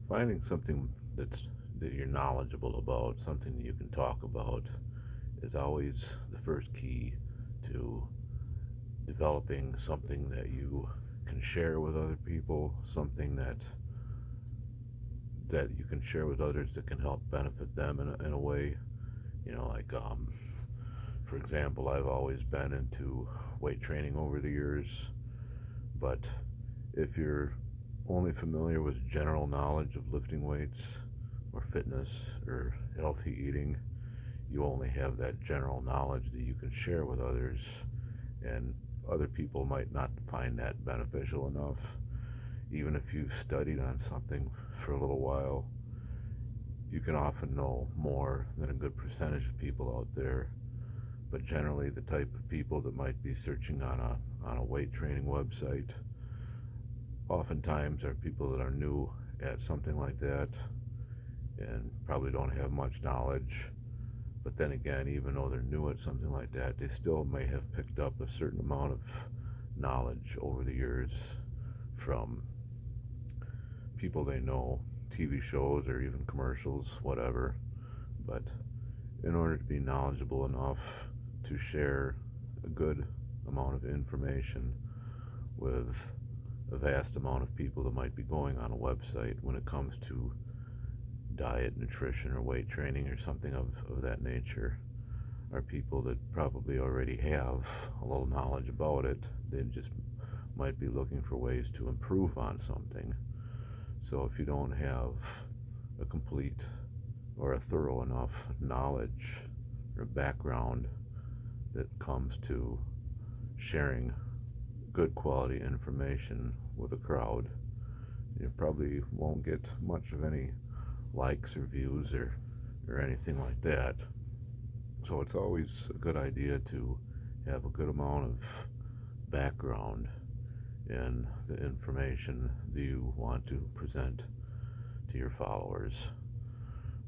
Finding something that you're knowledgeable about, something that you can talk about, is always the first key to developing something that you can share with other people, something that you can share with others that can help benefit them in a way. Like for example, I've always been into weight training over the years, but if you're only familiar with general knowledge of lifting weights or fitness or healthy eating, you only have that general knowledge that you can share with others, and other people might not find that beneficial enough. Even if you've studied on something for a little while, you can often know more than a good percentage of people out there. But generally, the type of people that might be searching on a weight training website oftentimes are people that are new at something like that and probably don't have much knowledge. But then again, even though they're new at something like that, they still may have picked up a certain amount of knowledge over the years from people they know, TV shows or even commercials, whatever. But in order to be knowledgeable enough to share a good amount of information with a vast amount of people that might be going on a website when it comes to diet, nutrition, or weight training or something of that nature, are people that probably already have a little knowledge about it. They just might be looking for ways to improve on something. So if you don't have a complete or a thorough enough knowledge or background that comes to sharing good quality information with a crowd, you probably won't get much of any likes or views or anything like that. So it's always a good idea to have a good amount of background in the information that you want to present to your followers.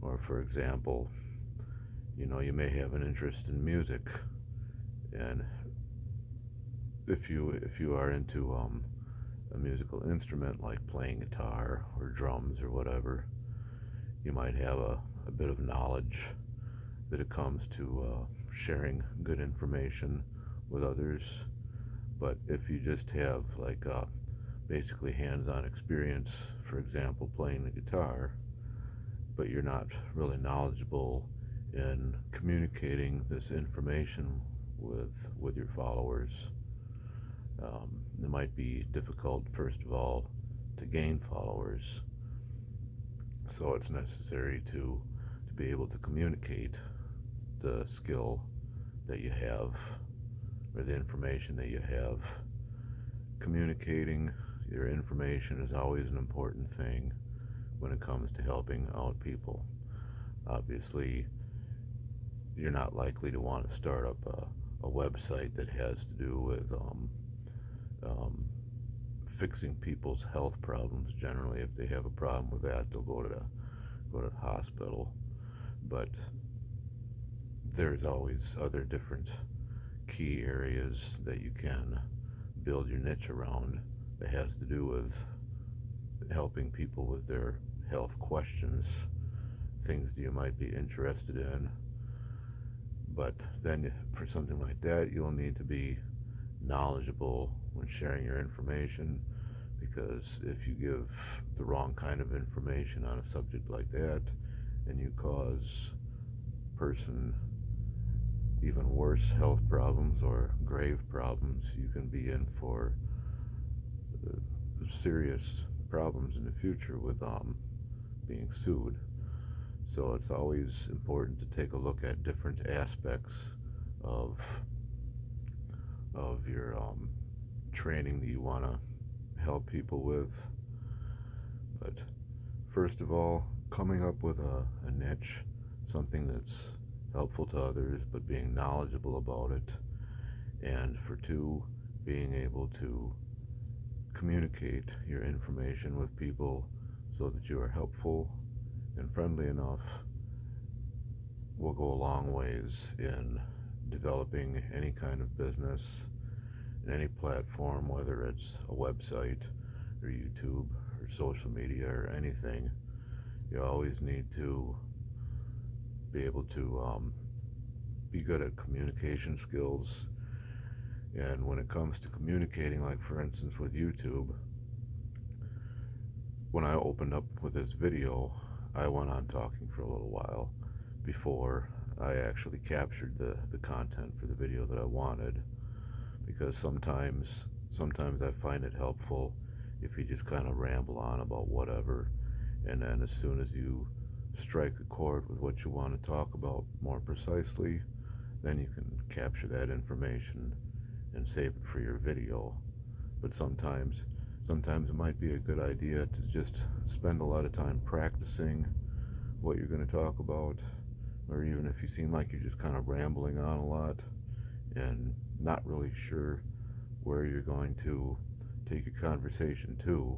Or for example, you may have an interest in music, and if you are into a musical instrument like playing guitar or drums or whatever, you might have a bit of knowledge that it comes to sharing good information with others. But if you just have like basically hands-on experience, for example, playing the guitar, but you're not really knowledgeable in communicating this information with your followers, it might be difficult, first of all, to gain followers. So it's necessary to be able to communicate the skill that you have or the information that you have. Communicating your information is always an important thing when it comes to helping out people. Obviously, you're not likely to want to start up a website that has to do with um, fixing people's health problems. Generally, if they have a problem with that, they'll go to the hospital. But there's always other different key areas that you can build your niche around that has to do with helping people with their health questions, things that you might be interested in. But then for something like that, you'll need to be knowledgeable when sharing your information, because if you give the wrong kind of information on a subject like that and you cause a person even worse health problems or grave problems, you can be in for serious problems in the future with being sued. So it's always important to take a look at different aspects of your training that you want to help people with. But first of all, coming up with a niche, something that's helpful to others, but being knowledgeable about it. And for two, being able to communicate your information with people so that you are helpful and friendly enough will go a long ways in developing any kind of business in any platform, whether it's a website or YouTube or or social media or anything, you always need to be able to be good at communication skills. And when it comes to communicating, like for instance with YouTube, when I opened up with this video, I went on talking for a little while before I actually captured the content for the video that I wanted, because sometimes I find it helpful if you just kind of ramble on about whatever, and then as soon as you strike a chord with what you want to talk about more precisely, then you can capture that information and save it for your video. But sometimes it might be a good idea to just spend a lot of time practicing what you're going to talk about, or even if you seem like you're just kind of rambling on a lot and not really sure where you're going to take your conversation to.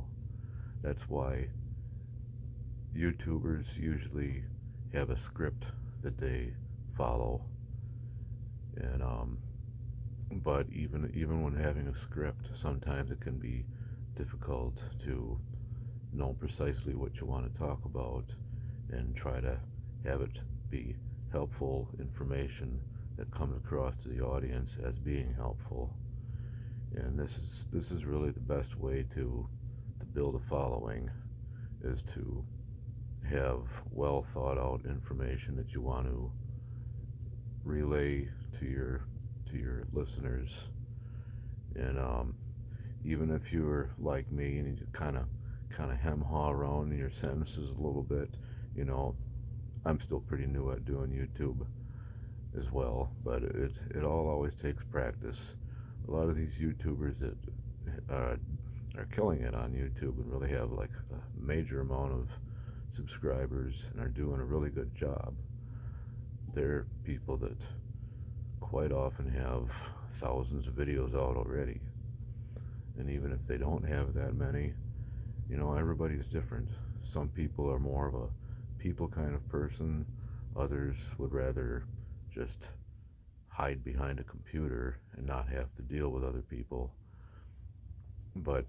That's why YouTubers usually have a script that they follow, and but even when having a script, sometimes it can be difficult to know precisely what you want to talk about and try to have it be helpful information that comes across to the audience as being helpful. And this is really the best way to build a following, is to have well thought out information that you want to relay to your listeners. And even if you're like me and you kind of hem-haw around in your sentences a little bit, you know, I'm still pretty new at doing YouTube as well, but it all always takes practice. A lot of these YouTubers that are killing it on YouTube and really have like a major amount of subscribers and are doing a really good job, they're people that quite often have thousands of videos out already. And even if they don't have that many, you know, everybody's different. Some people are more of a people kind of person. Others would rather just hide behind a computer and not have to deal with other people. But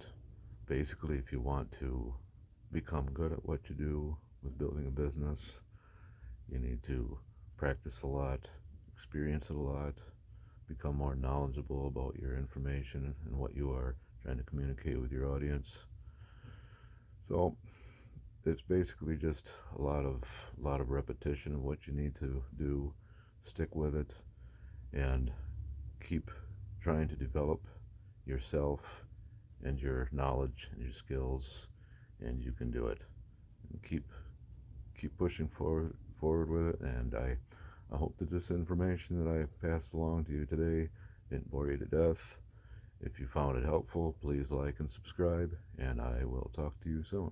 basically, if you want to become good at what you do with building a business, you need to practice a lot, experience it a lot, become more knowledgeable about your information and what you are trying to communicate with your audience. So it's basically just a lot of repetition of what you need to do. Stick with it and keep trying to develop yourself and your knowledge and your skills, and you can do it. And keep pushing forward with it. And I hope that this information that I passed along to you today didn't bore you to death. If you found it helpful, please like and subscribe, and I will talk to you soon.